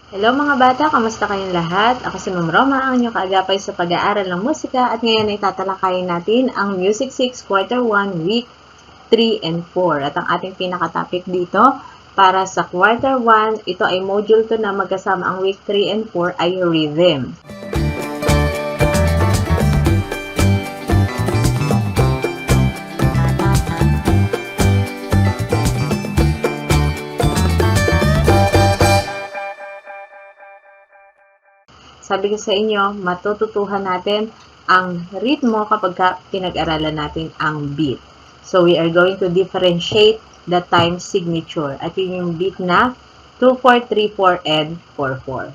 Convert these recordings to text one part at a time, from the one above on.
Hello mga bata, kamusta kayong lahat? Ako si Ma'am Roma, ang inyong kaagapay sa pag-aaral ng musika at ngayon ay tatalakayin natin ang Music 6 Quarter 1, Week 3 and 4. At ang ating pinaka-topic dito para sa Quarter 1, ito ay Module 2 na magkasama ang Week 3 and 4 ay Rhythm. Sabi ko sa inyo, matututuhan natin ang ritmo kapag pinag-aralan natin ang beat. So, we are going to differentiate the time signature. At yun yung beat na 2-4, 3-4, and 4-4.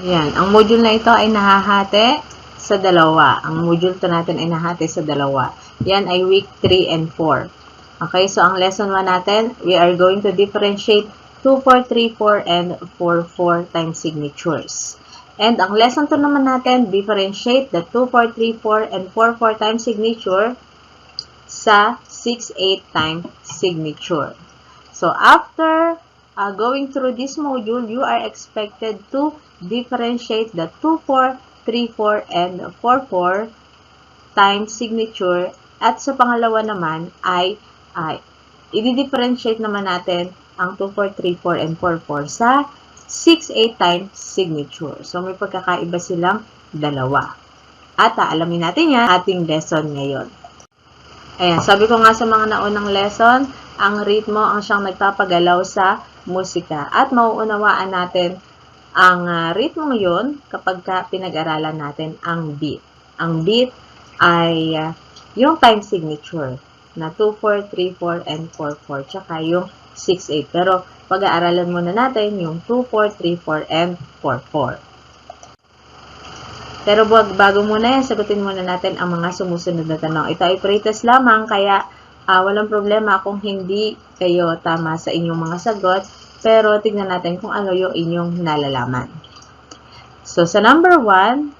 Yan. Ang module na ito ay nahahati sa dalawa. Ang module 2 natin ay nahahati sa dalawa. Yan ay week 3 and 4. Okay, so ang lesson 1 natin, we are going to differentiate 2-4, 3-4, and 4-4 time signatures. And ang lesson 2 naman natin, differentiate the 2-4, 3-4, and 4-4 time signature sa 6-8 time signature. So, after going through this module, you are expected to differentiate the 2-4, 3-4, and 4-4 time signature. At sa pangalawa naman ay i-differentiate naman natin ang 2-4, 3-4, and 4-4 sa 6-8 time signature. So, may pagkakaiba silang dalawa. At alamin natin yan ating lesson ngayon. Ayan, sabi ko nga sa mga naunang lesson, ang ritmo ang siyang nagpapagalaw sa musika. At mauunawaan natin ang ritmo yun kapag pinag-aralan natin ang beat. Ang beat ay yung time signature na 2-4, 3-4, and 4-4. Tsaka yung 6-8. Pero, pag-aaralan muna natin yung 2-4, 3-4, and 4-4. Pero bago muna yan, sagutin muna natin ang mga sumusunod na tanong. Ito ay pre-test lamang, kaya walang problema kung hindi kayo tama sa inyong mga sagot. Pero, tignan natin kung ano yung inyong nalalaman. So, sa number 1,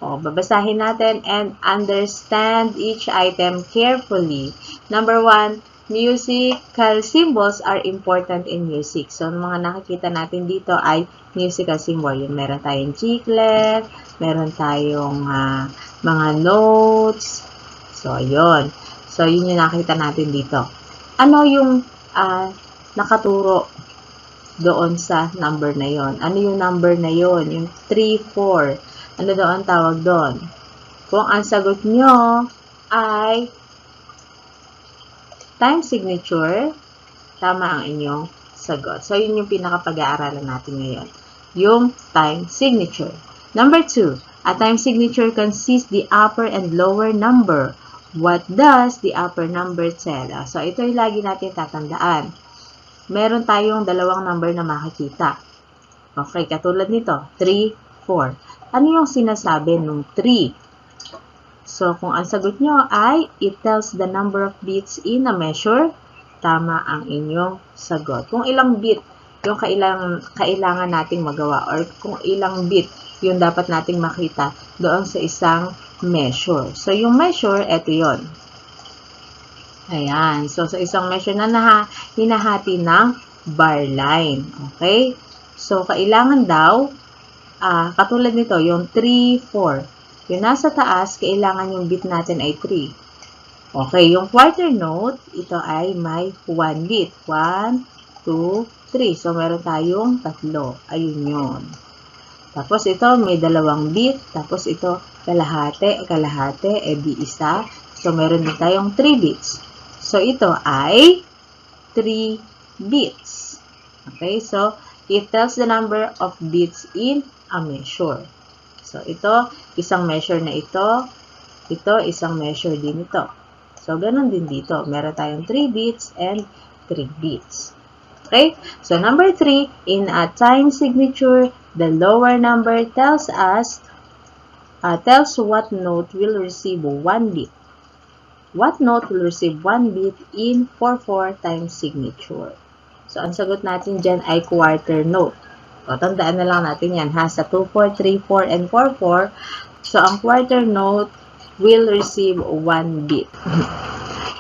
babasahin natin and understand each item carefully. Number 1, musical symbols are important in music. So, mga nakikita natin dito ay musical symbol. Yung meron tayong chiclet, meron tayong mga notes. So, yun. So, yun yung nakita natin dito. Ano yung nakaturo doon sa number na yon? Ano yung number na yon? Yung 3, 4. Ano doon tawag doon? Kung ang sagot nyo ay time signature, tama ang inyong sagot. So, yun yung pinakapag-aaralan natin ngayon. Yung time signature. Number 2, a time signature consists the upper and lower number. What does the upper number tell us? So, ito yung lagi natin tatandaan. Meron tayong dalawang number na makikita. Okay, katulad nito, 3, 4. Ano yung sinasabi nung 3? So, kung ang sagot nyo ay, it tells the number of beats in a measure, tama ang inyong sagot. Kung ilang beat yung kailangan nating magawa or kung ilang beat yung dapat nating makita doon sa isang measure. So, yung measure, eto yon. Ayan. So, sa isang measure na hinahati ng bar line. Okay? So, kailangan daw, katulad nito, yung 3, 4. Yung nasa taas, kailangan yung beat natin ay 3. Okay, yung quarter note, ito ay may 1 beat. 1, 2, 3. So, meron tayong 3. Ayun yun. Tapos, ito may 2 beat. Tapos, ito kalahati, di isa. So, meron din tayong 3 beats. So, ito ay 3 beats. Okay, so, it tells the number of beats in a measure. So, ito, isang measure na ito, isang measure din ito. So, ganun din dito. Meron tayong 3 beats and 3 beats. Okay? So, number 3, in a time signature, the lower number tells what note will receive 1 beat. What note will receive 1 beat in 4-4 time signature? So, ang sagot natin dyan ay quarter note. O, tandaan na lang natin yan, ha? Sa 2-4, 3-4, and 4-4, so, ang quarter note will receive 1 beat.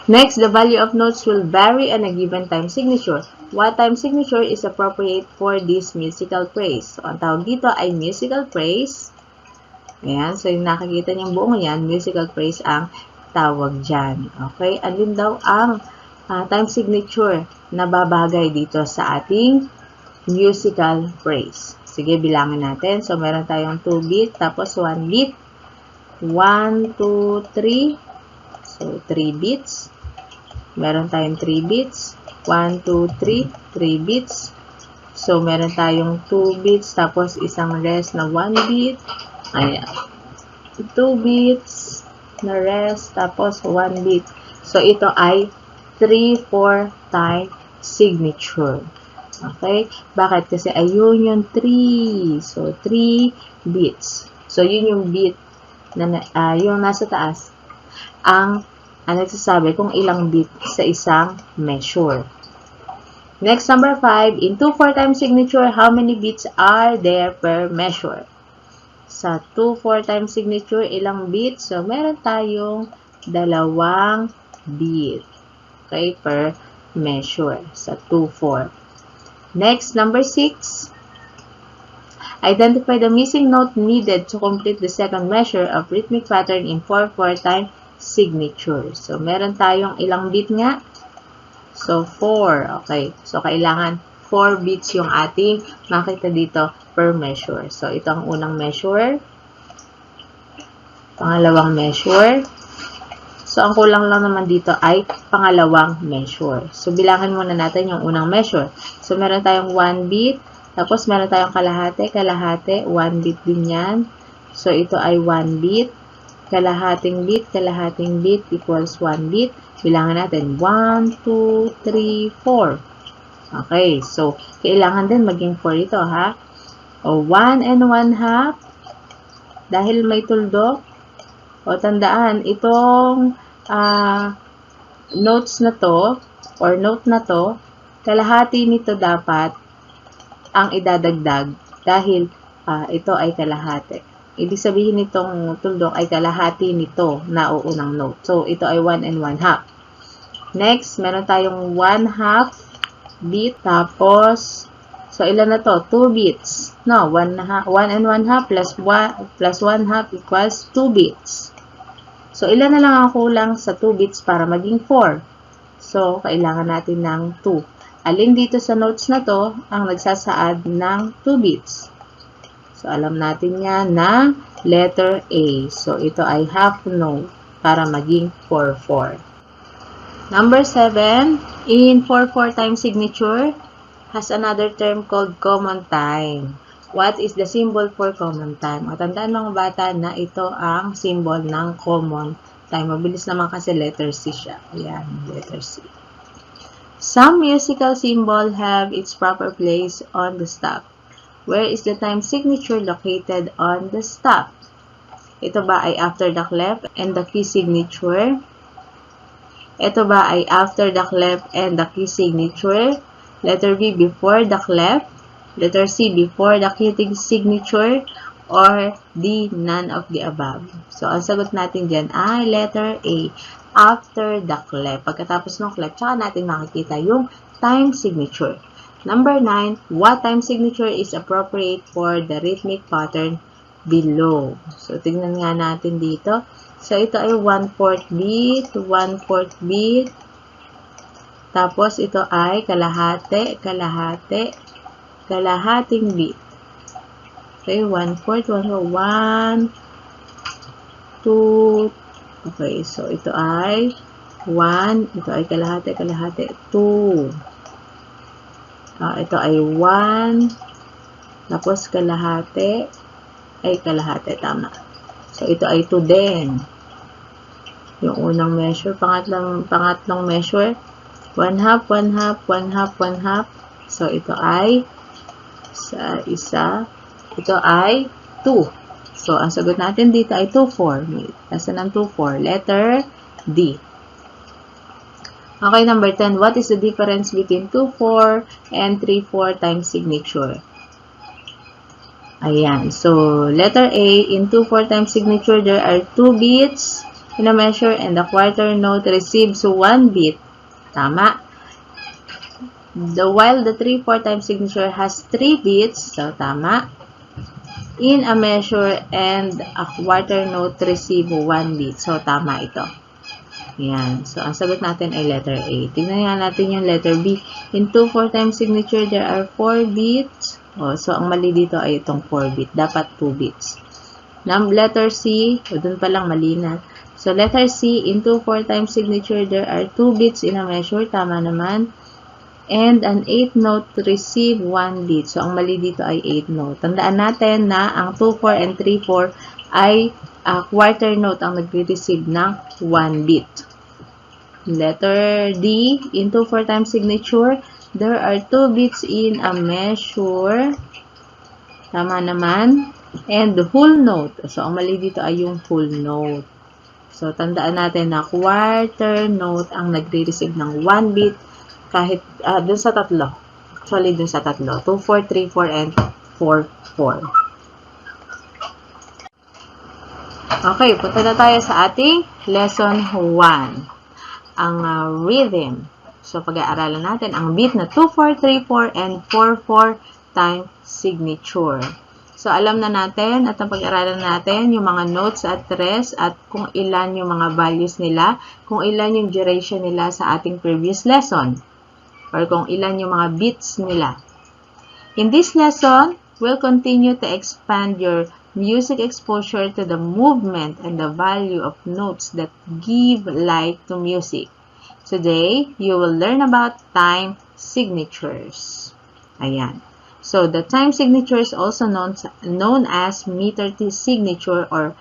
Next, the value of notes will vary on a given time signature. What time signature is appropriate for this musical phrase? So, ang tawag dito ay musical phrase. Ayan. So, yung nakikita niyong buong yan, musical phrase ang tawag dyan. Okay? Alin daw ang time signature na babagay dito sa ating musical phrase? Sige, bilangin natin. So, meron tayong 2 beat, tapos 1 beat. 1, 2, 3. So, 3 beats. Meron tayong 3 beats. 1, 2, 3. 3 beats. So, meron tayong 2 beats, tapos isang rest na 1 beat. Ayan. 2 beats na rest, tapos 1 beat. So, ito ay 3/4 time signature. Okay? Bakit? Kasi ayun yung 3. So, 3 beats. So, yun yung beat na yung nasa taas. Ang nagsasabi kung ilang beat sa isang measure. Next, number 5. In 2/4 time signature, how many beats are there per measure? Sa 2/4 time signature, ilang beats? So, meron tayong 2 beat. Okay, per measure sa 2/4. Next, number 6. Identify the missing note needed to complete the second measure of rhythmic pattern in 4/4 time signature. So, meron tayong ilang beat nga? So, 4. Okay. So, kailangan 4 beats yung ating makita dito per measure. So, ito ang unang measure. Pangalawang measure. So, ang kulang lang naman dito ay pangalawang measure. So, bilangan muna natin yung unang measure. So, meron tayong 1 beat. Tapos, meron tayong kalahati. 1 beat din yan. So, ito ay 1 beat. Kalahating beat equals 1 beat. Bilangan natin 1, 2, 3, 4. Okay, so kailangan din maging 4 ito, ha? O 1 and 1/2 dahil may tuldok. O tandaan, itong notes na to or note na to, kalahati nito dapat ang idadagdag dahil ito ay kalahati. Ibig sabihin nitong tuldok ay kalahati nito na uunang note. So, ito ay 1 and 1/2. Next, meron tayong 1/2 beat. Tapos, so ilan na to? 2 beats. No, 1 and 1/2 plus 1/2 equals 2 beats. So, ilan na lang ang kulang sa 2 beats para maging 4? So, kailangan natin ng 2. Alin dito sa notes na to ang nagsasaad ng 2 beats? So, alam natin yan na letter A. So, ito ay half note para maging 4/4. Number 7, in 4/4 time signature, has another term called common time. What is the symbol for common time? O, tandaan mga bata na ito ang symbol ng common time. Mabilis naman kasi letter C siya. Ayan, letter C. Some musical symbol have its proper place on the stop. Where is the time signature located on the stop? Ito ba ay after the clef and the key signature? Ito ba ay after the clef and the key signature? Letter B, before the clef? Letter C, before the key signature? Or D, none of the above? So, ang sagot natin dyan ay letter A, after the clef. Pagkatapos ng clef, tsaka natin makikita yung time signature. Number 9, what time signature is appropriate for the rhythmic pattern below? So, tignan nga natin dito. So, ito ay 1/4 beat, 1/4 beat. Tapos, ito ay kalahating beat. Okay, 1/4, 1, 2. Okay, so ito ay 1, ito ay kalahati, 2. Ito ay 1, tapos kalahati, tama. So, ito ay 2 din. Yung unang measure, pangatlong measure, 1/2, 1/2, 1/2, 1/2. So, ito ay isa, ito ay 2. So, ang sagot natin dito ay 2/4. Nasaan ang 2/4? Letter D. Okay, number 10. What is the difference between 2/4 and 3/4 time signature? Ayan. So, letter A, in 2/4 time signature, there are 2 beats in a measure and the quarter note receives 1 beat. Tama. While the 3/4 time signature has 3 beats, so tama, in a measure and a quarter note receive 1 beat. So, tama ito. Yan. So, ang sagot natin ay letter A. Tignan nga natin yung letter B. In 2/4 time signature, there are 4 beats. So, ang mali dito ay itong 4 beat. Dapat 2 beats. Letter C, doon pa lang mali na. So, letter C, in 2/4 time signature, there are 2 beats in a measure. Tama naman. And an 8 note receive 1 beat. So, ang mali dito ay 8 note. Tandaan natin na ang 2/4 and 3/4 ay quarter note ang nagre-receive ng 1 beat. Letter D, in 2/4 time signature, there are 2 beats in a measure. Tama naman. And the whole note. So, ang mali dito ay yung whole note. So, tandaan natin na quarter note ang nagre-receive ng 1 beat kahit dun sa tatlo. Actually, dun sa tatlo. 2/4, 3/4, and 4/4. Okay, punta na tayo sa ating lesson 1. Ang rhythm. So, pag-aaralan natin ang beat na 2/4, 3/4, and 4/4 time signature. So, alam na natin at ang pag-aaralan natin yung mga notes at rest at kung ilan yung mga values nila, kung ilan yung duration nila sa ating previous lesson, or kung ilan yung mga beats nila. In this lesson, we'll continue to expand your music exposure to the movement and the value of notes that give life to music. Today, you will learn about time signatures. Ayan. So, the time signature is also known as meter signature or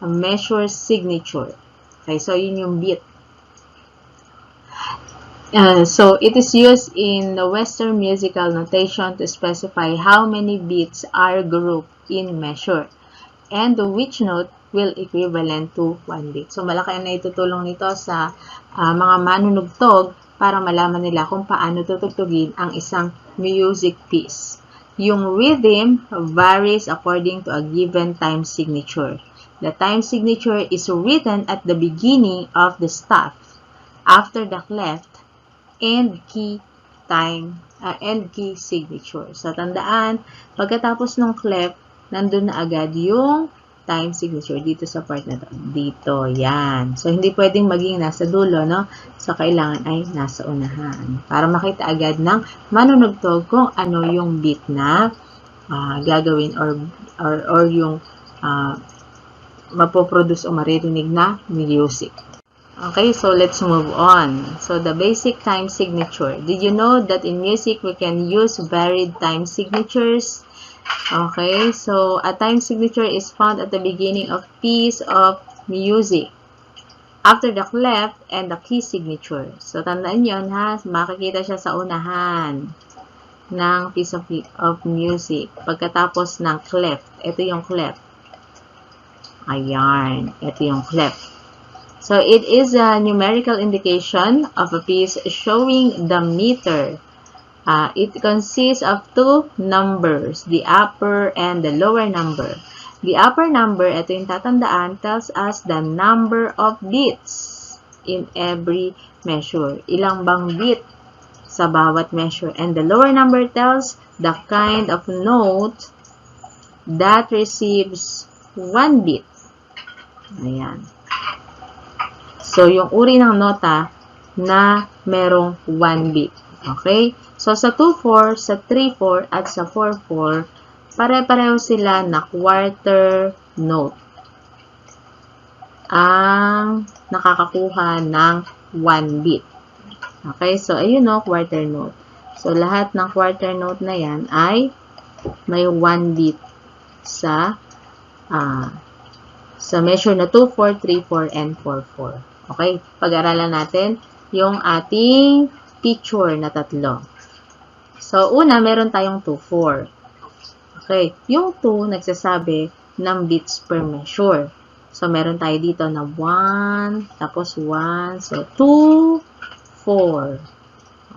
measure signature. Okay, so yun yung beat. So, it is used in the Western musical notation to specify how many beats are grouped in measure and which note will equivalent to 1 beat. So, malaki na itutulong nito sa mga manunugtog para malaman nila kung paano tutugtugin ang isang music piece. Yung rhythm varies according to a given time signature. The time signature is written at the beginning of the staff, after the clef, and key signature. So, tandaan, pagkatapos ng clef, nandun na agad yung time signature dito sa part na to. Dito, yan. So, hindi pwedeng maging nasa dulo, no? So, kailangan ay nasa unahan. Para makita agad ng manunugtog kung ano yung beat na gagawin or yung mapoproduce o maririnig na music. Okay, so let's move on. So, the basic time signature. Did you know that in music, we can use varied time signatures? Okay, so a time signature is found at the beginning of piece of music, after the clef and the key signature. So, tandaan yun ha, makikita siya sa unahan ng piece of music. Pagkatapos ng clef, ito yung clef. Ayan, ito yung clef. So, it is a numerical indication of a piece showing the meter. It consists of 2 numbers, the upper and the lower number. The upper number, ito yung tatandaan, tells us the number of beats in every measure. Ilang bang beat sa bawat measure. And the lower number tells the kind of note that receives 1 beat. Ayan. So, yung uri ng nota na merong 1 beat. Okay? So, sa 2/4, sa 3/4, at sa 4/4, pare-pareho sila na quarter note ang nakakakuha ng 1 beat. Okay? So, ayun no, quarter note. So, lahat ng quarter note na yan ay may 1 beat sa measure na 2/4, 3/4, and 4/4. Okay? Pag-aralan natin yung ating picture na tatlo. So, una, meron tayong 2/4. Okay. Yung 2, nagsasabi ng beats per measure. So, meron tayo dito na 1, tapos 1. So, 2, 4.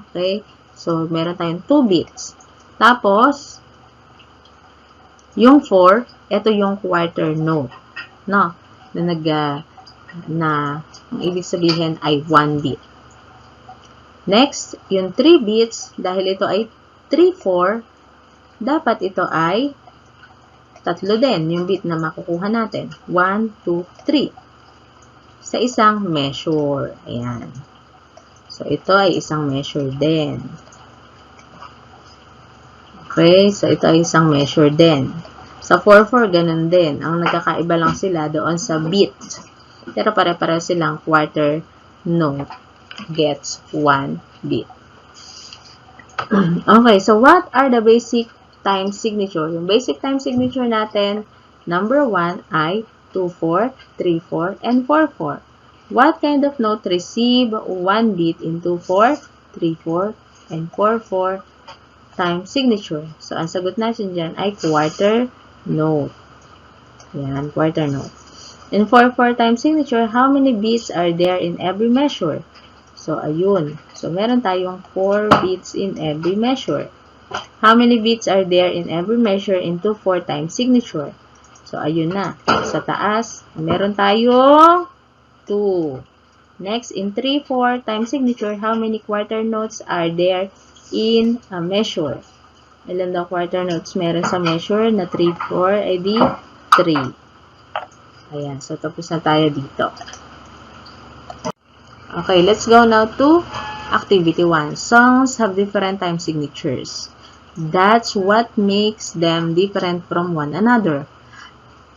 Okay. So, meron tayong 2 beats. Tapos, yung 4, ito yung quarter note. No? Na ang ibig sabihin ay 1 beat. Next, yung 3 beats, dahil ito ay 3-4, dapat ito ay tatlo din, yung beat na makukuha natin. 1, 2, 3. Sa isang measure. Ayan. So, ito ay isang measure din. Okay, so ito ay isang measure din. Sa 4-4, ganun din. Ang nagkakaiba lang sila doon sa beat. Pero pare-pare silang quarter note gets 1 beat. Okay, so what are the basic time signature? Yung basic time signature natin, number 1 ay 2-4, 3-4, and 4-4. What kind of note receive 1 beat in 2-4, 3-4, and 4-4 time signature? So, ang sagot natin dyan ay quarter note. Yan, quarter note. In 4-4 time signature, how many beats are there in every measure? So, ayun. So, meron tayong 4 beats in every measure. How many beats are there in every measure in 2-4 time signature? So, ayun na. Sa taas, meron tayong 2. Next, in 3-4 time signature, how many quarter notes are there in a measure? Ilan daw quarter notes meron sa measure na 3-4? Ay di 3. Ayan. So, tapos na tayo dito. Okay, let's go now to activity 1. Songs have different time signatures. That's what makes them different from one another.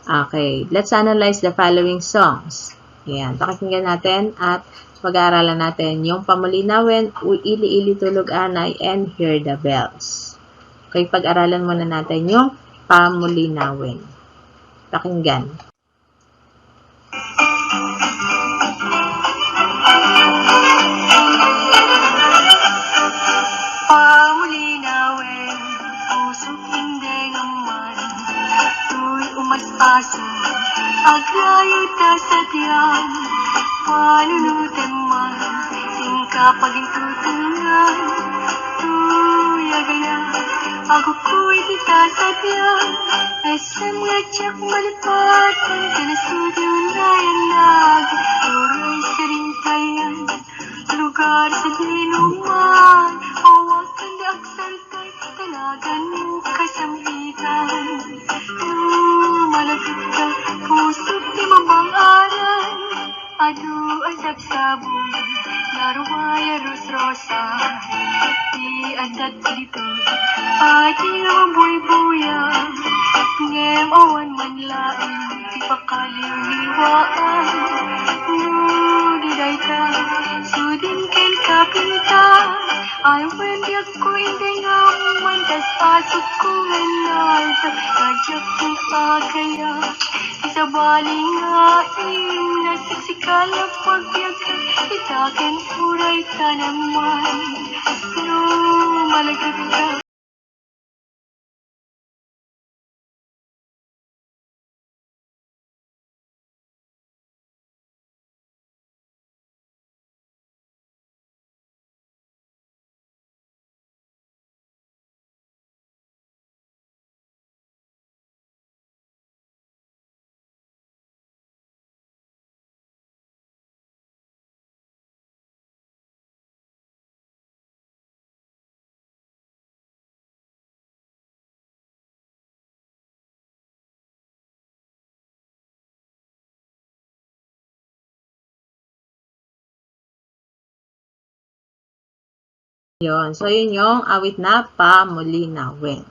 Okay, let's analyze the following songs. Ayan, pakinggan natin at pag-aaralan natin yung Pamulinawin, Ili-ili Tulog Anay, and Hear the Bells. Okay, pag-aralan muna natin yung Pamulinawin. Pakinggan. Pamulinawin, puso't hindi naman, tuy umaspaso, agrayo ta sa tiyang, panunutin man, singkapaging tutungan, tuyagay na, ako ko'y di ka sa tiyang, SM nga tsak malipat, kanasudio na yan nag, tuloy sa rin tayan, lugar sa dinuman, awakan da aksaltay, talagan mo kasampitan. Malagit ka, puso't di mabang-aran, adu ang sagsabong, narumay arus rosa, di adat dito, ay di naman buy-buya, ngem awan man lain, di pakaliw-liwaan, di dayta, sudin ken kapinta, ay wendiak ko hindi nga mantas pasok ko nalta, kajak kong agaya, sa baling ngain, nasiksikala pagyaga, itakin uray ka naman, no malagit ka. Yun. So, yun yung awit na Pamulinawin.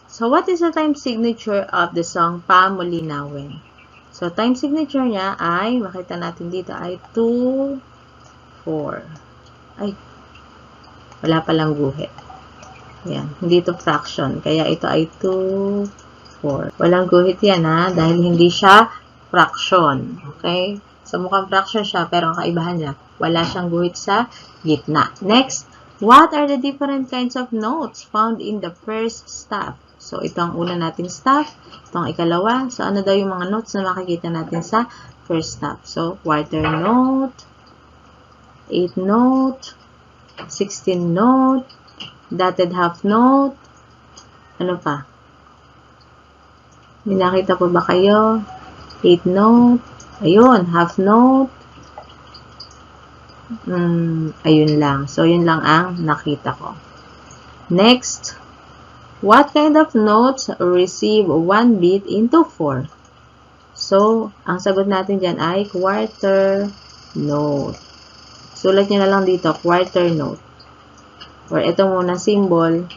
So, what is the time signature of the song Pamulinawin? So, time signature niya ay, makita natin dito, ay 2, 4. Ay, wala palang guhit. Yan, hindi ito fraction. Kaya ito ay 2, 4. Walang guhit yan ha, dahil hindi siya fraction. Okay? So, mukhang fraction siya, pero ang kaibahan niya, wala siyang guhit sa gitna. Next, what are the different kinds of notes found in the first staff? So, ito ang una nating staff. Ito ang ikalawa. So, ano daw yung mga notes na makikita natin sa first staff? So, quarter note, 8 note, 16 note, dotted half note, ano pa? May nakita po ba kayo? 8 note, ayun, half note, Ayun lang. So, yun lang ang nakita ko. Next, what kind of notes receive 1 beat into 4? So, ang sagot natin dyan ay quarter note. Sulat nyo na lang dito, quarter note. Or ito muna symbol,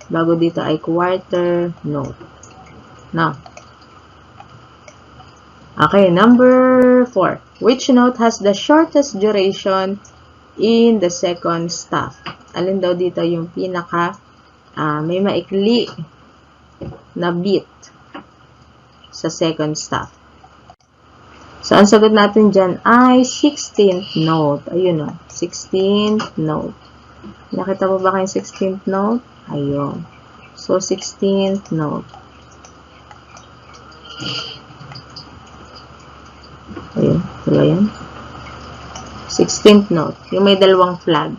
bago dito ay quarter note. Now, okay, number 4. Which note has the shortest duration in the second staff? Alin daw dito yung pinaka may maikli na beat sa second staff? So, ang sagot natin dyan ay 16th note. Ayun o, 16th note. Nakita mo ba kayong 16th note? Ayun. So, 16th note. Ayun. Diba yan? 16th note. Yung may dalawang flag.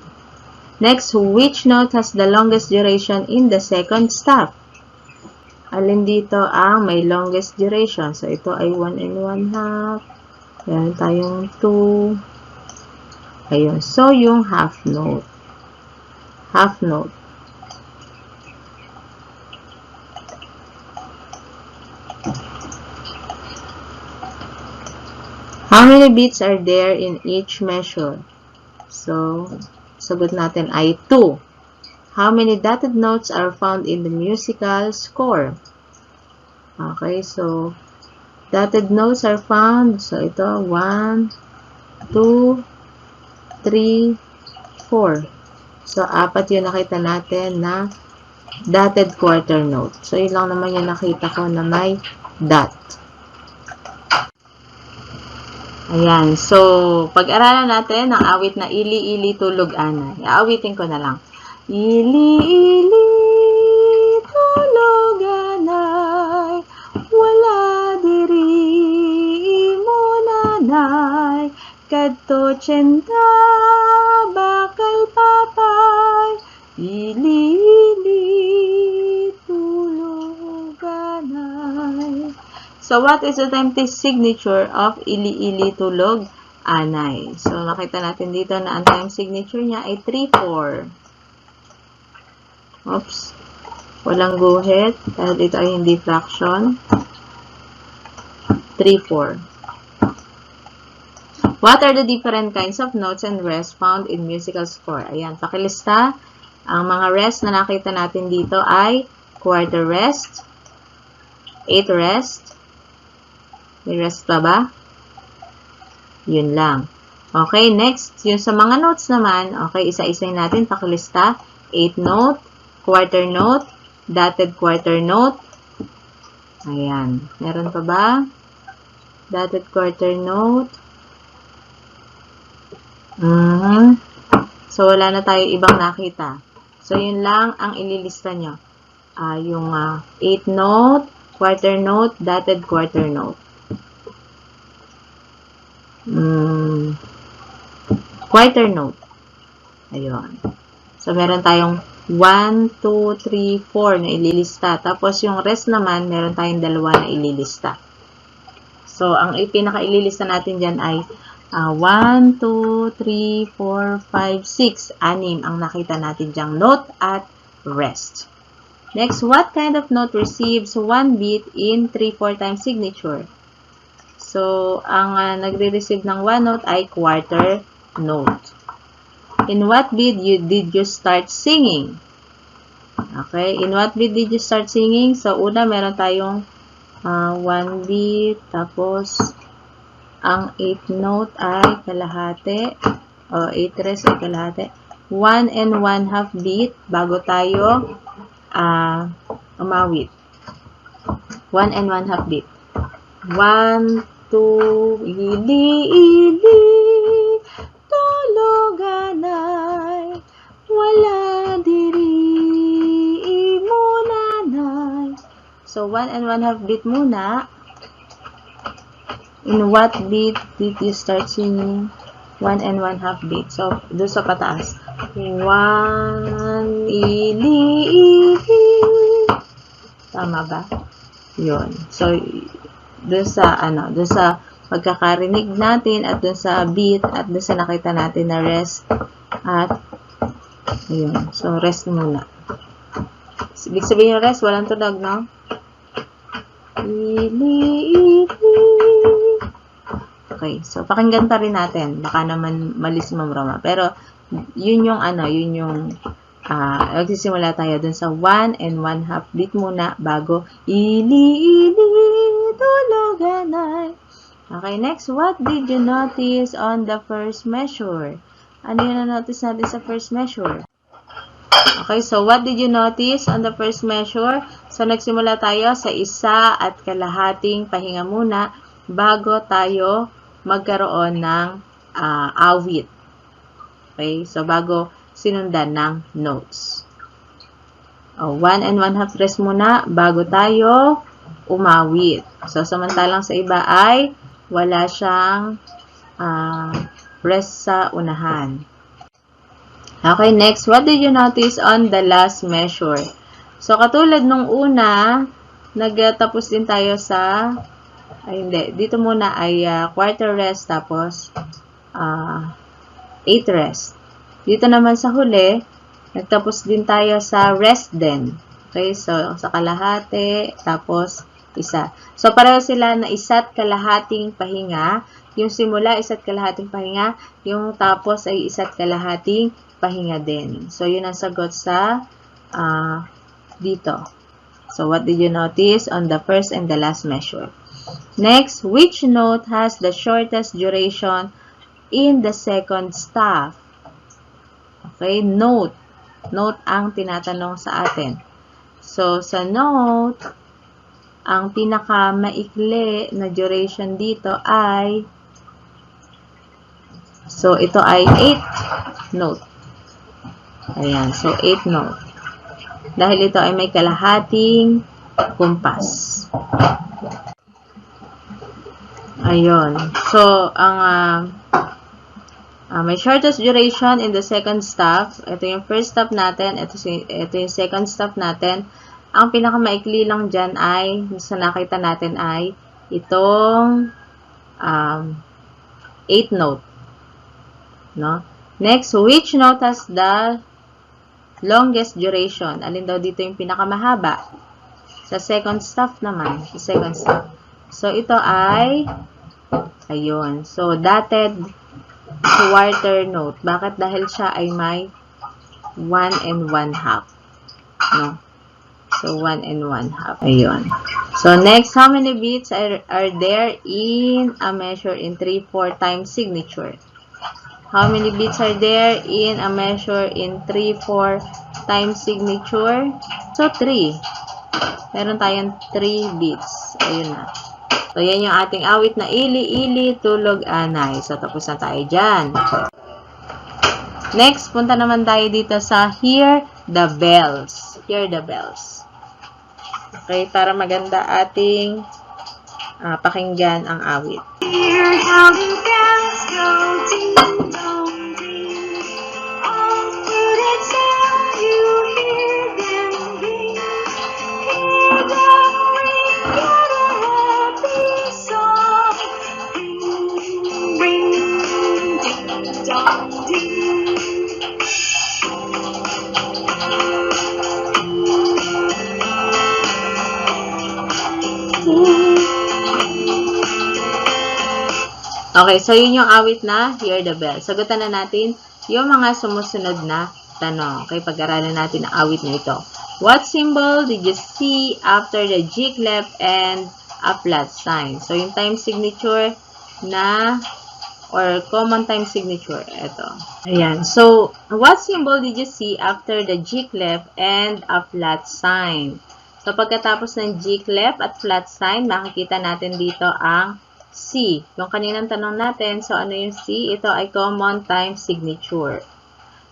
Next, which note has the longest duration in the second staff? Alin dito ang may longest duration? So, ito ay 1 1/2. Meron tayong 2. Ayun. So, yung half note. Half note. How many beats are there in each measure? So, sagot natin ay 2. How many dotted notes are found in the musical score? Okay, so, dotted notes are found. So, ito, 1, 2, 3, 4. So, 4 yung nakita natin na dotted quarter note. So, yun lang naman yung nakita ko na may dot. Ayan. So, pag-aralan natin ang awit na Ili-ili tulog anay. Aawitin ko na lang. Ili-ili tulog anay, wala diri mo nanay, kadto tsyenta bakal papay, ili-ili tulog anay. So, what is the time signature of Ili-ili tulog anay? So, nakita natin dito na ang time signature niya ay 3-4. Oops. Walang guhit. Dahil ito ay hindi fraction. 3-4. What are the different kinds of notes and rests found in musical score? Ayan, pakilista. Ang mga rests na nakita natin dito ay quarter rest, 8 rest. May rest pa ba? Yun lang. Okay, next. Yung sa mga notes naman, okay, isa-isay natin, pakilista. 8 note, quarter note, dotted quarter note. Ayan. Meron pa ba? Dotted quarter note. So, wala na tayo ibang nakita. So, yun lang ang ililista nyo. Yung 8 note, quarter note, dotted quarter note. Quarter note. Ayun. So, meron tayong 1, 2, 3, 4 na ililista. Tapos, yung rest naman, meron tayong 2 na ililista. So, ang pinaka-ililista natin dyan ay 1, 2, 3, 4, 5, 6. 6 ang nakita natin dyang note at rest. Next, what kind of note receives 1 beat in 3/4 time signature? So, ang nagre-receive ng 1 note ay quarter note. In what beat did you start singing? Okay, in what beat did you start singing? So, una, meron tayong 1 beat, tapos, ang 8 note ay kalahati, o 8 rest ay kalahati. 1 1/2 beat, bago tayo umawit. 1 1/2 beat. 1, 2, ili-ili, tulog anay, wala diri mo nanay. So, 1 1/2 beat muna. In what beat did you start singing? 1 1/2 beat. So, doon sa pataas. 1, ili-ili. Tama ba? Yun. So, doon sa pagkakarinig natin at dun sa beat at dun sa nakita natin na rest at ayun. So, rest muna. Ibig sabihin yung rest, walang tunog, no? Okay, so pakinggan pa rin natin. Baka naman mali si Ma'am Roma. Pero, yun yung magsisimula tayo dun sa 1 and 1/2 beat muna bago ili tuluganay. Okay, next, what did you notice on the first measure? Ano yung na-notice natin sa first measure? Okay, so what did you notice on the first measure? So, nagsimula tayo sa 1.5 pahinga muna bago tayo magkaroon ng awit. Okay, so bago sinundan ng notes. 1 and 1/2 rest muna bago tayo umawit. So, samantalang sa iba ay wala siyang rest sa unahan. Okay, next, what did you notice on the last measure? So, katulad nung una, nagtapos din tayo sa, dito muna ay quarter rest, tapos 8 rest. Dito naman sa huli, nagtapos din tayo sa rest din. Okay, so sa kalahati, tapos isa. So, pareho sila na 1.5 pahinga. Yung simula, 1.5 pahinga. Yung tapos ay 1.5 pahinga din. So, yun ang sagot sa dito. So, what did you notice on the first and the last measure? Next, which note has the shortest duration in the second staff? Okay, note. Note ang tinatanong sa atin. So, sa note, ang pinakamaikli na duration dito ay, so, ito ay 8 note. Ayan, so 8 note. Dahil ito ay may kalahating kumpas. Ayun. So, ang may shortest duration in the second staff. Ito yung first staff natin. Ito yung second staff natin. Ang pinakamaikli lang dyan ay, sa nakita natin ay, itong 8 note. No? Next, which note has the longest duration? Alin daw dito yung pinakamahaba? Sa second staff naman. Sa second staff. So, ito ay, ayun. So, dotted quarter note. Bakit? Dahil siya ay may 1 and 1/2. No? So, 1 and 1/2. Ayun. So, next, how many beats are there in a measure in 3/4 times signature? How many beats are there in a measure in 3/4 times signature? So, 3. Meron tayong 3 beats. Ayun na. So, yan yung ating awit na ili-ili, tulog, anay. So, tapos na tayo dyan. Next, punta naman tayo dito sa Hear the Bells. Hear the Bells. Okay, para maganda ating pakinggan ang awit. Hear how the bells go ding dong ding. All through the town you hear them ring. Hear them ring out a happy song. Ring, ring, ding dong ding. Okay, so yun yung awit na Hear the Bell. Sagutan na natin yung mga sumusunod na tanong. Okay, pag-aralan natin ang awit na ito. What symbol did you see after the G clef and a flat sign? So, yung time signature na, or common time signature, ito. Ayan. So, what symbol did you see after the G clef and a flat sign? So, pagkatapos ng G clef at flat sign, makikita natin dito ang C. Yung kaninang tanong natin, so ano yung C? Ito ay common time signature.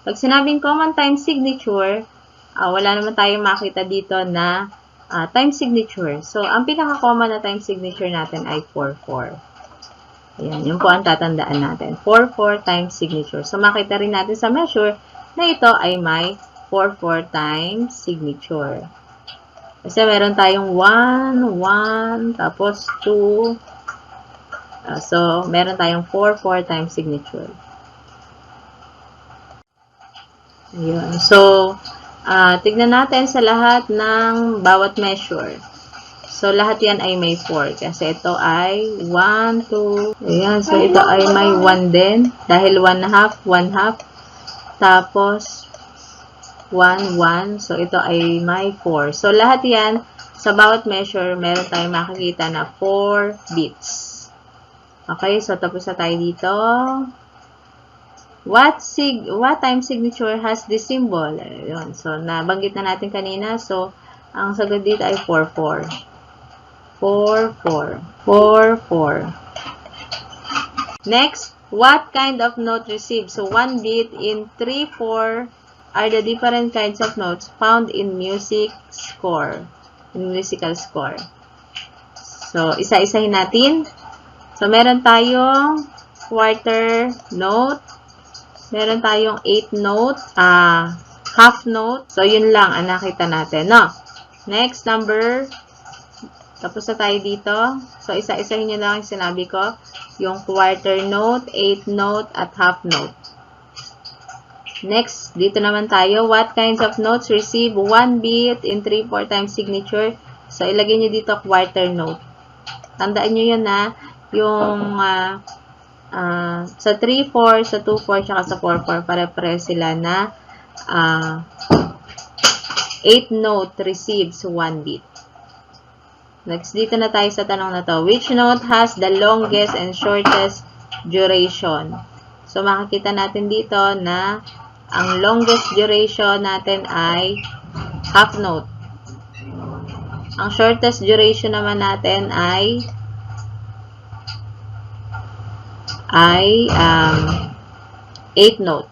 Pag sinabing common time signature, wala naman tayong makita dito na time signature. So, ang pinaka-common na time signature natin ay 4/4. Ayan, yun po ang tatandaan natin. 4/4 time signature. So, makita rin natin sa measure na ito ay may 4/4 time signature. Kasi meron tayong 1, 1, tapos 2, So, meron tayong 4, 4 times signature. Ayun. So, tignan natin sa lahat ng bawat measure. So, lahat yan ay may 4. Kasi ito ay 1, 2. Ayan. So, ito ay may 1 din. Dahil 1/2, 1/2. Tapos, 1, 1. So, ito ay may 4. So, lahat yan, sa bawat measure, meron tayong makikita na 4 bits. Okay, so tapos na tayo dito. What time signature has this symbol? Ayun. So, nabanggit na natin kanina. So, ang sagot dito ay 4, 4. 4, 4. 4, 4. Next, what kind of note received? So, 1 bit in 3, 4 are the different kinds of notes found in musical score. So, isa-isahin natin. So, meron tayong quarter note. Meron tayong 8 note. Half note. So, yun lang ang nakita natin, no? Next, number. Tapos na tayo dito. So, isa-isahin nyo lang yung sinabi ko. Yung quarter note, 8 note, at half note. Next, dito naman tayo. What kinds of notes receive 1 bit in 3, 4 times signature? So, ilagay nyo dito quarter note. Tandaan nyo yun na yung sa 3, 4, sa 2, 4, tsaka sa 4, 4, pare-pare sila na 8 note receives 1 bit. Next, dito na tayo sa tanong na to. Which note has the longest and shortest duration? So, makikita natin dito na ang longest duration natin ay half note. Ang shortest duration naman natin ay 8 note.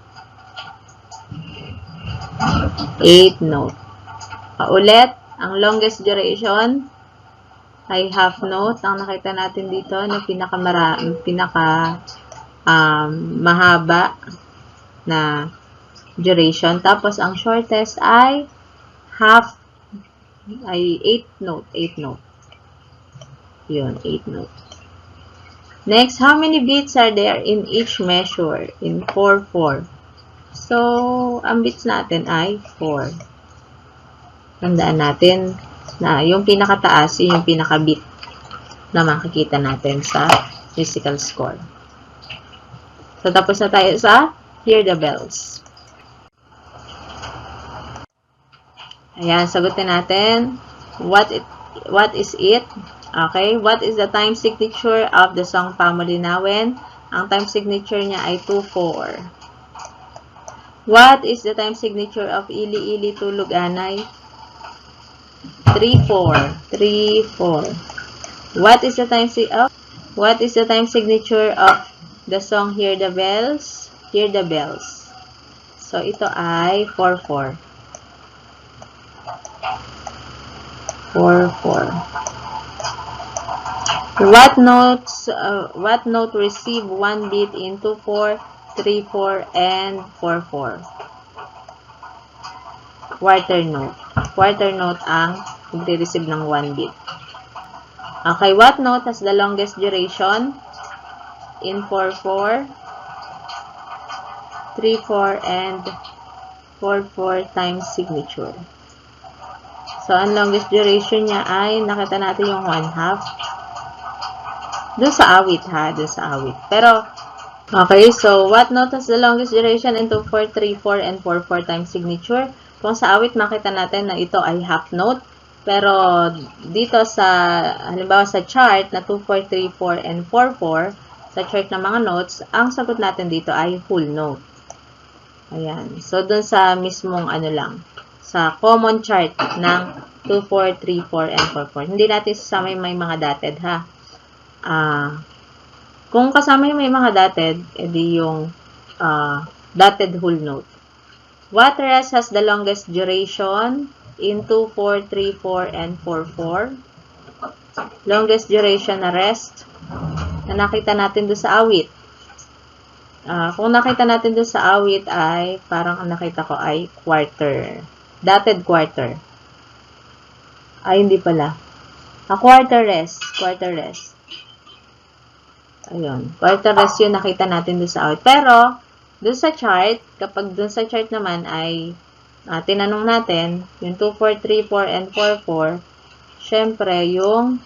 8 note. Ulit, ang longest duration ay half note. Ang nakita natin dito na mahaba na duration. Tapos, ang shortest ay 8 note. 8 note. Yun, 8 note. Next, how many bits are there in each measure? In 4, 4. So, ang bits natin ay 4. Tandaan natin na yung pinakataas, yung pinaka-bit na makikita natin sa musical score. So, tapos na tayo sa Hear the Bells. Ayan, sagutin natin. What is it? Okay, what is the time signature of the song Pamulinawin? Ang time signature niya ay 2-4. What is the time signature of Ili Ili Tulog Anay? 3-4. 3-4. What is the time signature of the song Hear the Bells? Hear the Bells. So ito ay 4-4. 4-4. What note receive 1 bit in 2-4, 3-4, and 4-4? Quarter note. Quarter note ang magre-receive ng 1 bit. Okay, what note has the longest duration in 4-4, 3-4, and 4-4 times signature? So, ang longest duration niya ay, nakita natin yung 1/2. Doon sa awit, ha? Doon sa awit. Pero, okay, so, what note has the longest duration in 2-4, 3-4, and 4-4 times signature? Kung sa awit, makita natin na ito ay half note. Pero, dito sa, halimbawa sa chart na 2-4, 3-4, and 4-4, sa chart ng mga notes, ang sagot natin dito ay full note. Ayan. So, doon sa mismong sa common chart ng 2-4, 3-4, and 4-4. Hindi natin sasama may mga dotted, ha? Kung kasama yung may mga dotted, edi yung dotted whole note. What rest has the longest duration in 2-4, 3-4, and 4-4? Longest duration na rest na nakita natin doon sa awit. Kung nakita natin doon sa awit ay parang ang nakita ko ay quarter. Dotted quarter. Ay, hindi pala. Quarter rest. Quarter rest. Ayun. Quarter rest yun nakita natin doon sa out. Pero, doon sa chart, kapag doon sa chart naman ay tinanong natin, yung 2, 4, 3, 4, and 4, 4, syempre, yung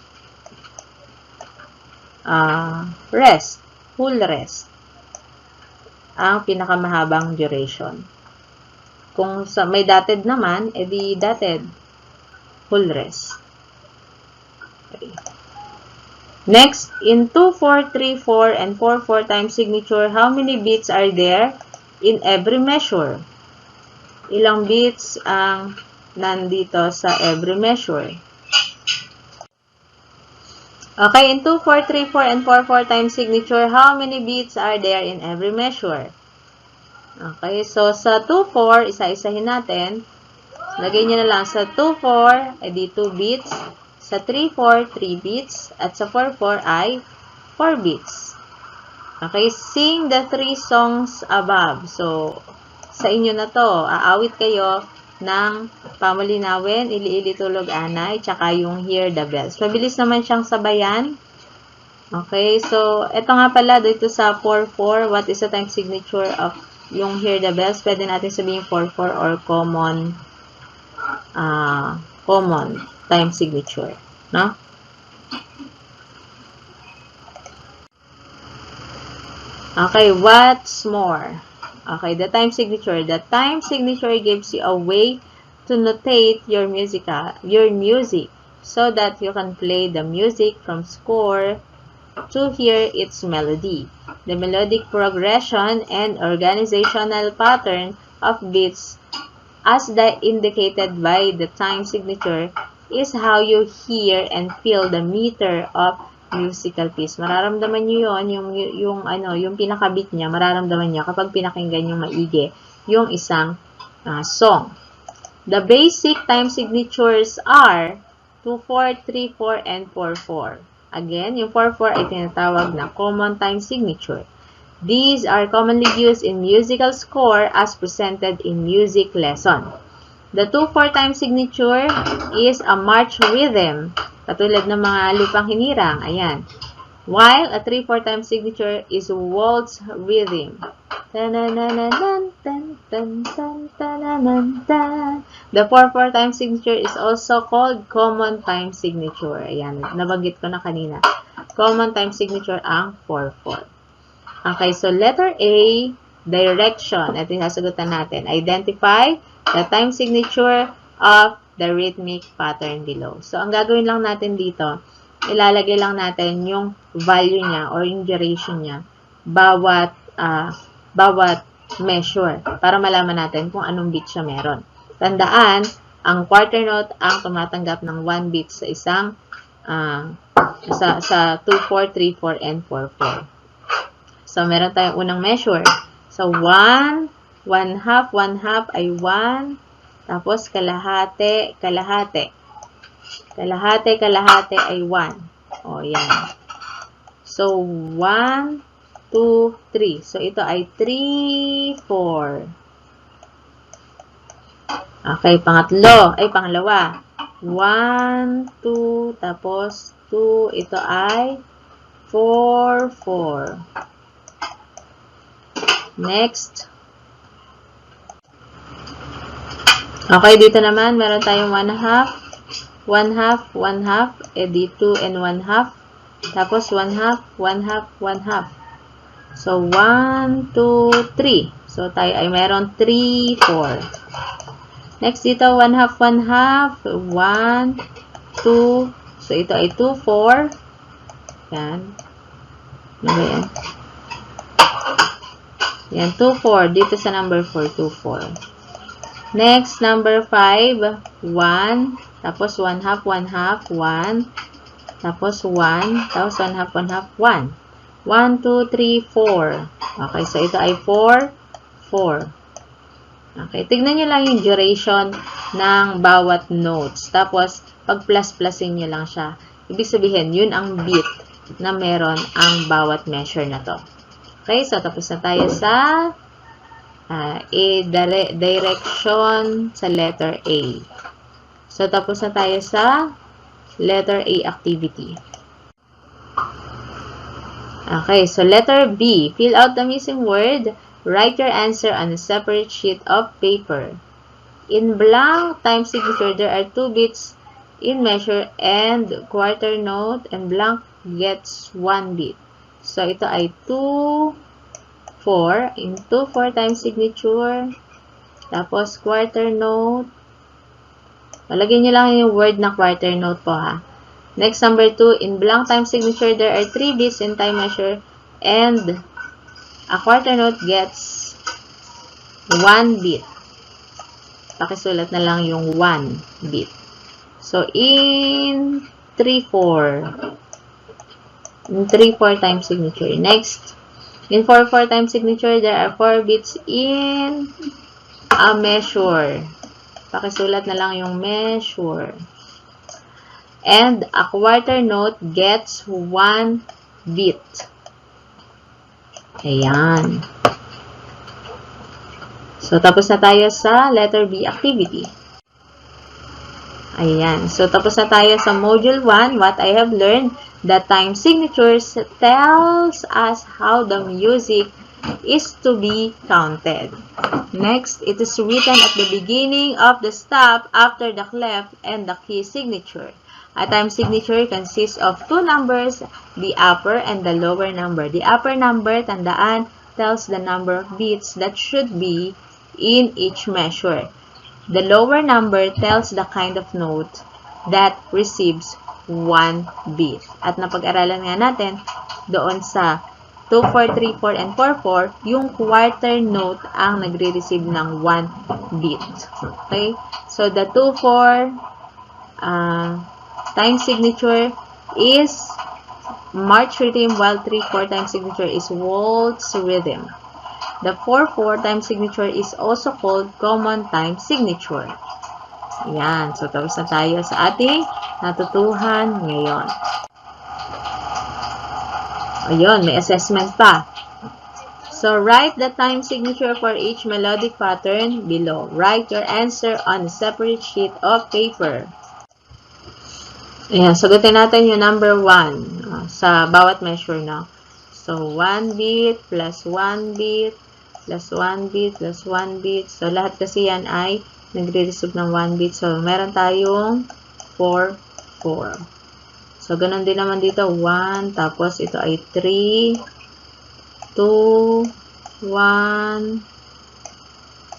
rest, full rest, ang pinakamahabang duration. Kung may dotted naman, edi dotted, full rest. Okay. Next, in 2, 4, 3, 4, and 4, 4 time signature, how many beats are there in every measure? Ilang beats ang nandito sa every measure? Okay, in 2, 4, 3, 4, and 4, 4 time signature, how many beats are there in every measure? Okay, so sa 2, 4, isa-isahin natin. Lagay nyo na lang sa 2, 4, ay di 2 beats. Sa 3, 4, 3 beats. At sa 4, 4 ay 4 beats. Okay, sing the 3 songs above. So, sa inyo na to, aawit kayo ng Pamulinawin, Ili-ili Tulog Anay, tsaka yung Hear the Bells. Mabilis naman siyang sabayan. Okay, so, ito nga pala, dito sa 4-4, what is the time signature of yung Hear the Bells? Pwede natin sabihin 4-4 or common time signature, no? Okay, what's more? Okay, the time signature. The time signature gives you a way to notate your music so that you can play the music from score to hear its melody. The melodic progression and organizational pattern of beats as indicated by the time signature is how you hear and feel the meter of musical piece. Mararamdaman nyo yun, yung pinaka-beat niya, mararamdaman niya kapag pinakinggan nyo maigi yung isang song. The basic time signatures are 2-4, 3-4, and 4-4. Again, yung 4-4 ay tinatawag na common time signature. These are commonly used in musical score as presented in music lesson. The 2-4 time signature is a march rhythm, katulad ng mga lupang hinirang. Ayan. While a 3-4 time signature is waltz rhythm. The 4-4 time signature is also called common time signature. Ayan, nabanggit ko na kanina. Common time signature ang 4-4. Okay, so letter A, direction. Ito yung sasagutan natin. Identify the time signature of the rhythmic pattern below. So, ang gagawin lang natin dito, ilalagay lang natin yung value niya or yung duration niya bawat measure para malaman natin kung anong beat siya meron. Tandaan, ang quarter note ang tumatanggap ng 1 beat sa isang sa 2-4, 3-4, and 4-4. So, meron tayong unang measure. So, 1, 1/2, 1/2 ay 1. Tapos, kalahati, kalahati. Kalahati, kalahati ay 1. O, yan. So, 1, 2, 3. So, ito ay 3, 4. Okay, pangalawa. 1, 2, tapos 2. Ito ay 4, 4. Next. Okay, dito naman, meron tayong 1/2, 1/2, 1/2, edi 2 and 1/2. Tapos 1/2, 1/2, 1/2. So, 1, 2, 3. So, tayo ay meron 3, 4. Next, dito, 1/2, 1/2, 1, 2. So, ito ay 2, 4. Yan. Ano ba yan? Yan, 2, 4. Dito sa number 4, 2, 4. Next, number 5, 1. Tapos, 1/2, 1/2, 1. Tapos, 1. Tapos, 1/2, 1/2, 1. 1, 2, 3, 4. Okay, so ito ay 4, 4. Okay, tignan nyo lang yung duration ng bawat notes. Tapos, pag plus-plusin nyo lang siya. Ibig sabihin, yun ang beat na meron ang bawat measure na to. Okay, so tapos na tayo sa direction sa letter A. So, tapos na tayo sa letter A activity. Okay, so letter B. Fill out the missing word. Write your answer on a separate sheet of paper. In blank time signature, there are 2 bits in measure and quarter note, and blank gets 1 bit. So, ito ay 2, 4. In 2, 4 time signature. Tapos, quarter note. Malagyan nyo lang yung word na quarter note po, ha. Next, number 2. In blank time signature, there are 3 bits in time measure, and a quarter note gets 1 bit. Pakisulat na lang yung 1 bit. So, in 3-4. In 3-4 time signature. Next, in 4-4 time signature, there are 4 bits in a measure. Pakisulat na lang yung measure. And a quarter note gets 1 bit. Ayan. So, tapos na tayo sa letter B activity. Ayan. So, tapos na tayo sa module 1. What I have learned, the time signatures tells us how the music is to be counted. Next, it is written at the beginning of the stop after the clef and the key signature. A time signature consists of 2 numbers, the upper and the lower number. The upper number, tandaan, tells the number of beats that should be in each measure. The lower number tells the kind of note that receives 1 beat. At napag-aralan nga natin doon sa 2, 4, 3, 4, and 4, 4, yung quarter note ang nagre-receive ng 1 beat. Okay? So, the 2, 4 time signature is march rhythm, while 3, 4 time signature is waltz rhythm. The 4-4 time signature is also called common time signature. Ayan. So, tapos na tayo sa ating natutuhan ngayon. Ayun, may assessment pa. So, write the time signature for each melodic pattern below. Write your answer on a separate sheet of paper. Ayan, sagutin natin yung number 1 sa bawat measure na. So, 1 beat plus 1 beat plus 1 beat plus 1 beat. So, lahat kasi yan ay nagre-receive ng 1 beat. So, meron tayong 4, 4. So, ganun din naman dito. 1, tapos ito ay 3, 2, 1,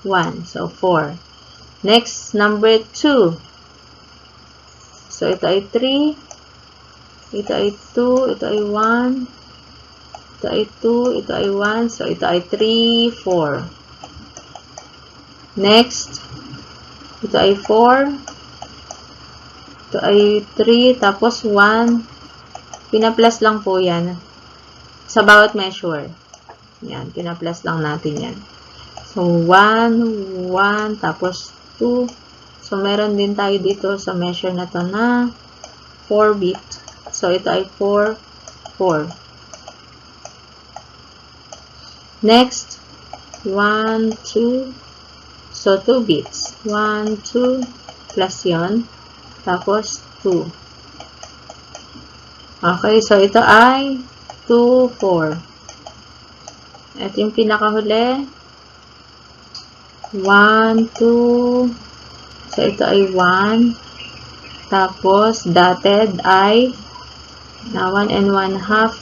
1. So, 4. Next, number 2. So, ito ay 3, ito ay 2, ito ay 1, ito ay 2, ito ay 1. So, ito ay 3, 4. Next, ito ay 4, ito ay 3, tapos 1. Pina-plus lang po yan sa bawat measure. Yan, pina-plus lang natin yan. So, 1, 1, tapos 2. So, meron din tayo dito sa measure na to na 4 beat. So, ito ay 4, 4. Next, 1, 2. So, 2 beats. 1, 2, plus yon. Tapos, 2. Okay, so ito ay 2, 4. Ito yung pinakahuli. 1, 2. So, ito ay 1. Tapos, dotted ay na 1 and 1 half.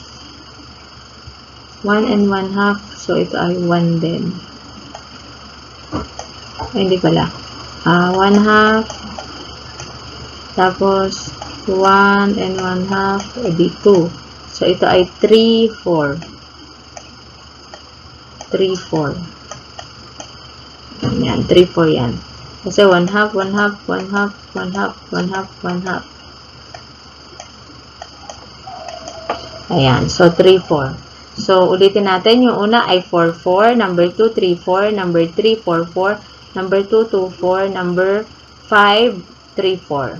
1 and 1 half. So, ito ay 1 din. Ay, hindi pala. 1 half. Tapos, 1 and 1 half. Edi 2. So, ito ay 3, 4. 3, 4. Yan, 3, 4 yan. Kasi 1 half, 1 half, 1 half, 1 half, 1 half, 1 half. Ayan. So, 3, 4. So, ulitin natin. Yung una ay 4, 4. Number 2, 3, 4. Number 3, 4, 4. Number 2, 2, 4. Number 5, 3, 4.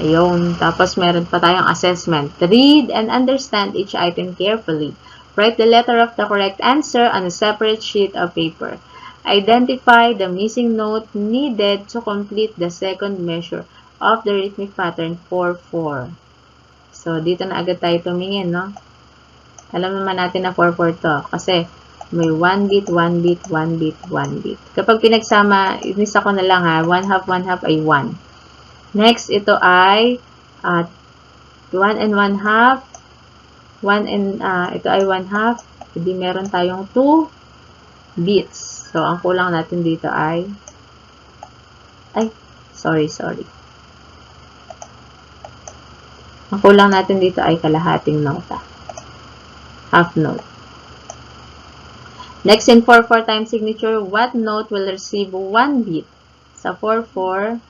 Ayun. Tapos, meron pa tayong assessment. Read and understand each item carefully. Write the letter of the correct answer on a separate sheet of paper. Identify the missing note needed to complete the second measure of the rhythmic pattern 4-4. So, So, dito na agad tayo tumingin, no? Alam naman natin na 4-4 to. Kasi, may 1 bit, 1 bit, 1 bit, 1 bit. Kapag pinagsama, inisa ko na lang ha, 1/2 ay 1. Next, ito ay 1 and 1/2. Ito ay 1/2. Hindi meron tayong 2 bits. So, ang kulang natin dito ay sorry. Ang kulang natin dito ay kalahating nota. Half note. Next, in 4/4 time signature, what note will receive 1 bit? Sa 4/4,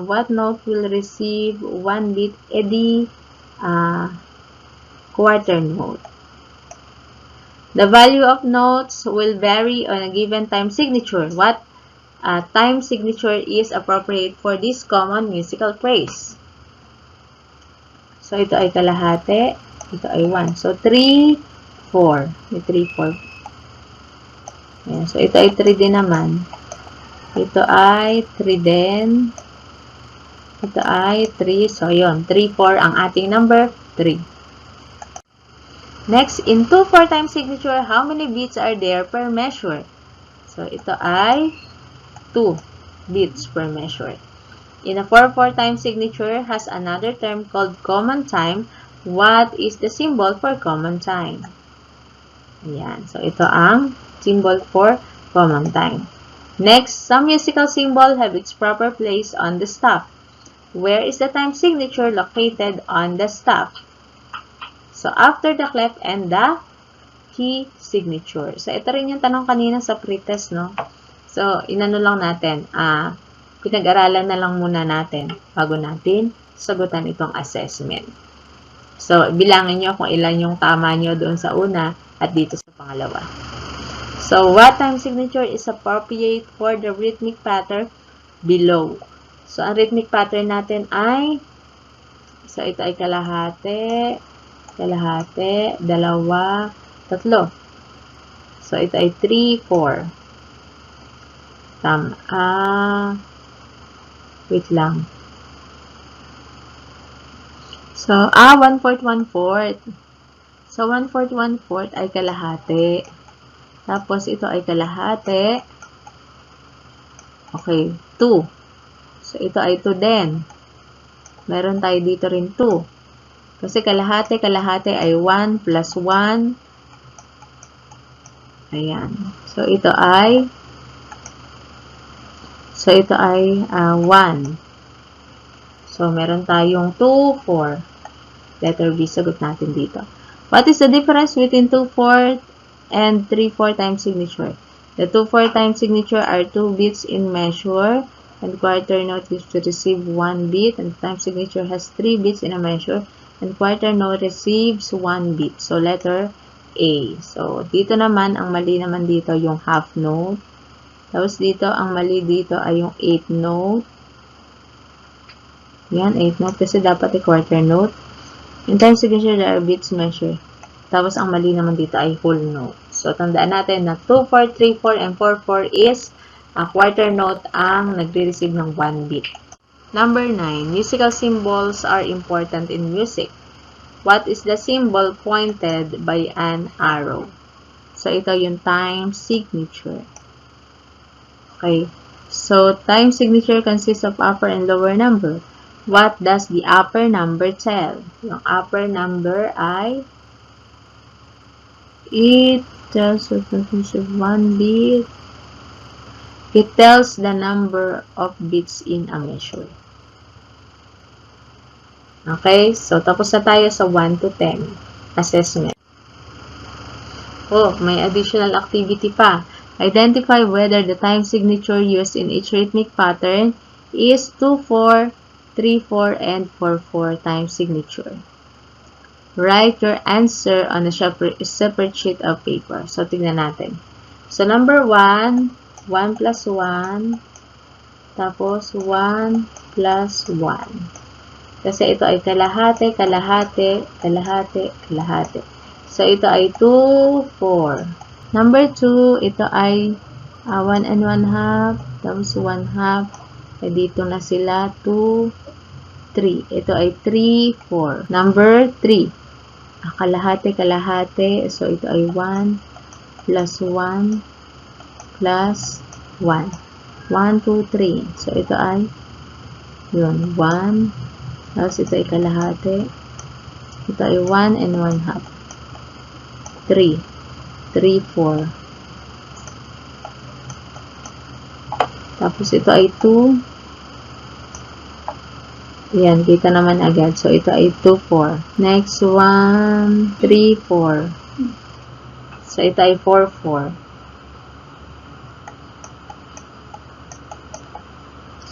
what note will receive 1 bit? Edi, quarter note. The value of notes will vary on a given time signature. What time signature is appropriate for this common musical phrase? So, ito ay kalahati. Ito ay 1. So, 3, 4. May 3, 4. Ayan. So, ito ay 3 din naman. Ito ay 3 din. Ito ay 3. So, yun. 3, 4 ang ating number 3. Next, in 2/4 time signature, how many beats are there per measure? So, ito ay 2 beats per measure. In a 4/4 time signature has another term called common time. What is the symbol for common time? Ayan. So, ito ang symbol for common time. Next, some musical symbol have its proper place on the staff. Where is the time signature located on the staff? So, after the clef and the key signature. So, ito rin yung tanong kanina sa pretest, no? So, inano lang natin, pinag-aralan na lang muna natin bago natin sagutan itong assessment. So, bilangin nyo kung ilan yung tama nyo doon sa una at dito sa pangalawa. So, what time signature is appropriate for the rhythmic pattern below? So, ang rhythmic pattern natin ay, so, ito ay kalahati, 2, 3. So, ito ay 3, 4. Wait lang. So, 1/4, 1/4. So, 1/4, 1/4 ay kalahati. Tapos, ito ay kalahati. Okay, 2. So, ito ay 2 din. Meron tayo dito rin 2. Kasi kalahati ay 1 plus 1. Ayan. So, ito ay 1. So, meron tayong 2, 4. Letter B, sagot natin dito. What is the difference between 2/4 and 3/4 time signature? The 2/4 time signature are 2 beats in measure, and quarter note is to receive 1 beat, and time signature has 3 beats in a measure, and quarter note receives 1 beat. So, letter A. So, dito naman, ang mali naman dito yung half note. Tapos dito, ang mali dito ay yung 8th note. Yan, 8th note. Kasi dapat ay quarter note. In time signature, there are beats measure. Tapos, ang mali naman dito ay whole note. So, tandaan natin na 2/4, 3/4, and 4/4 is a quarter note ang nagre-receive ng 1 beat. Number 9. Musical symbols are important in music. What is the symbol pointed by an arrow? So, ito yung time signature. Okay. So, time signature consists of upper and lower number. What does the upper number tell? Yung upper number ay it tells of 1 beat. It tells the number of beats in a measure. Okay? So, tapos na tayo sa 1 to 10 assessment. Oh, may additional activity pa. Identify whether the time signature used in each rhythmic pattern is 2/4, 3/4, and 4/4 time signature. Write your answer on a separate sheet of paper. So, tignan natin. So, number 1, 1 plus 1, tapos 1 plus 1. Kasi ito ay kalahati, kalahati, kalahati, kalahati. So, ito ay 2, 4. Number 2, ito ay 1 and 1/2, tapos 1/2. Eh, dito na sila, 2, 3. Ito ay 3, 4. Number 3. Kalahati. So, ito ay 1 plus 1 plus 1. 1, 2, 3. So, ito ay yun, 1. Tapos, ito ay kalahati. Ito ay 1 and 1/2. 3. 3, 4. Tapos, ito ay 2. Yan, kita naman agad. So, ito ay 2, 4. Next, 1, 3, 4. So, ito ay 4, 4.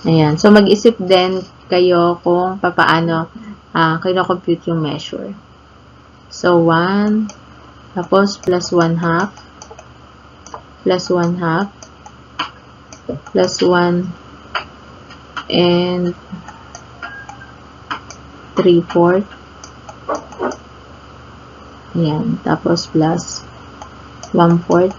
Ayan. So, mag-isip din kayo kung paano kino-compute yung measure. So, 1, tapos plus 1/2, plus 1/2, plus 1, and 3/4. Ayan. Tapos plus 1/4.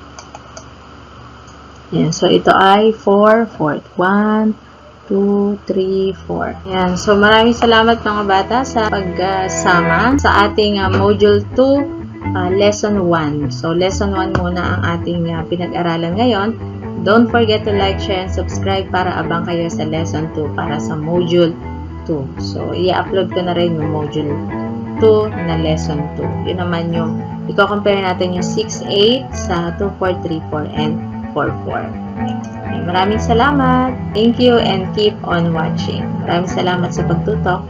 Ayan. So, ito ay 4/4. 1, 2, 3, 4. Ayan. So, maraming salamat mga bata sa pagsama sa ating Module 2, Lesson 1. So, Lesson 1 muna ang ating pinag-aralan ngayon. Don't forget to like, share, and subscribe para abang kayo sa Lesson 2 para sa Module 2. So, i-upload ko na rin yung Module 2 na Lesson 2. Yun naman yung, i-compare natin yung 6-8 sa 2-4, 3-4, and 4-4. Maraming salamat. Thank you and keep on watching. Maraming salamat sa pagtutok.